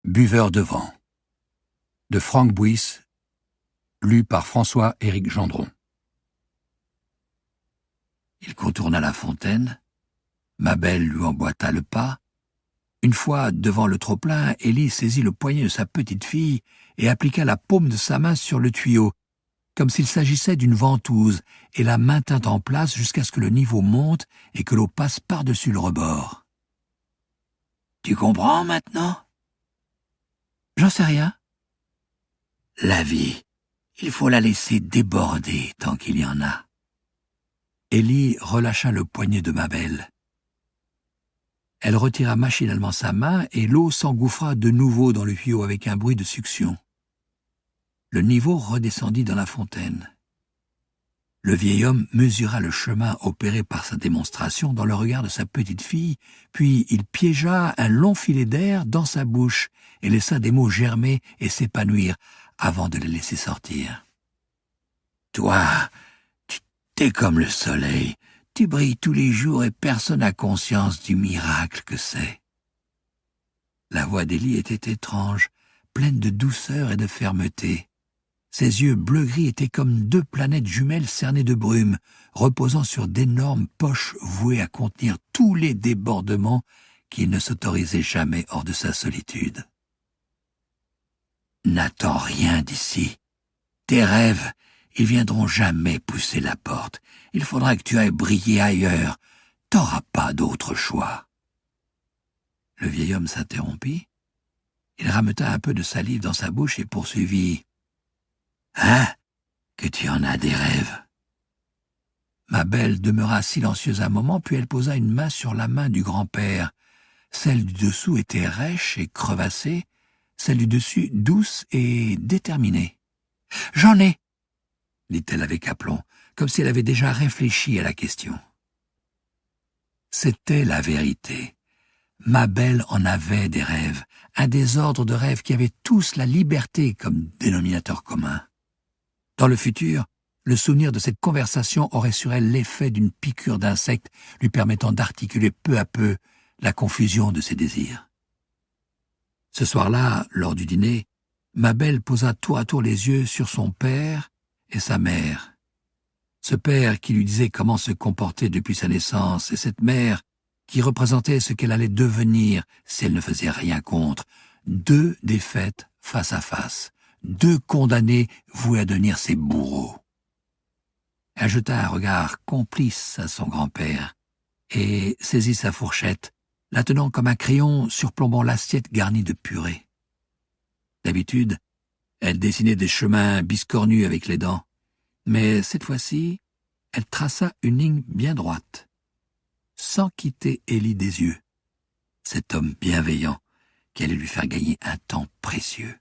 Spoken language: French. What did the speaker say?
Buveur de vent de Franck Bouys, lu par François-Éric Gendron. Il contourna la fontaine. Mabel lui emboîta le pas. Une fois devant le trop-plein, Élie saisit le poignet de sa petite fille et appliqua la paume de sa main sur le tuyau, comme s'il s'agissait d'une ventouse, et la maintint en place jusqu'à ce que le niveau monte et que l'eau passe par-dessus le rebord. « Tu comprends maintenant ?»« J'en sais rien. » « La vie, il faut la laisser déborder tant qu'il y en a. » Élie relâcha le poignet de Mabel. Elle retira machinalement sa main et l'eau s'engouffra de nouveau dans le tuyau avec un bruit de succion. Le niveau redescendit dans la fontaine. Le vieil homme mesura le chemin opéré par sa démonstration dans le regard de sa petite fille, puis il piégea un long filet d'air dans sa bouche et laissa des mots germer et s'épanouir avant de les laisser sortir. « Toi, t'es comme le soleil, tu brilles tous les jours et personne n'a conscience du miracle que c'est. » La voix d'Élie était étrange, pleine de douceur et de fermeté. Ses yeux bleu-gris étaient comme deux planètes jumelles cernées de brume, reposant sur d'énormes poches vouées à contenir tous les débordements qu'il ne s'autorisait jamais hors de sa solitude. « N'attends rien d'ici. Tes rêves, ils viendront jamais pousser la porte. Il faudra que tu ailles briller ailleurs. T'auras pas d'autre choix. » Le vieil homme s'interrompit. Il rameuta un peu de salive dans sa bouche et poursuivit. « Hein? Que tu en as des rêves ?» Mabel demeura silencieuse un moment, puis elle posa une main sur la main du grand-père. Celle du dessous était rêche et crevassée, celle du dessus douce et déterminée. « J'en ai !» dit-elle avec aplomb, comme si elle avait déjà réfléchi à la question. C'était la vérité. Mabel en avait des rêves, un désordre de rêves qui avaient tous la liberté comme dénominateur commun. Dans le futur, le souvenir de cette conversation aurait sur elle l'effet d'une piqûre d'insecte lui permettant d'articuler peu à peu la confusion de ses désirs. Ce soir-là, lors du dîner, Mabel posa tour à tour les yeux sur son père et sa mère. Ce père qui lui disait comment se comporter depuis sa naissance, et cette mère qui représentait ce qu'elle allait devenir si elle ne faisait rien contre. Deux défaites face à face, deux condamnés voués à devenir ses bourreaux. Elle jeta un regard complice à son grand-père et saisit sa fourchette, la tenant comme un crayon surplombant l'assiette garnie de purée. D'habitude, elle dessinait des chemins biscornus avec les dents, mais cette fois-ci, elle traça une ligne bien droite, sans quitter Élie des yeux, cet homme bienveillant qui allait lui faire gagner un temps précieux.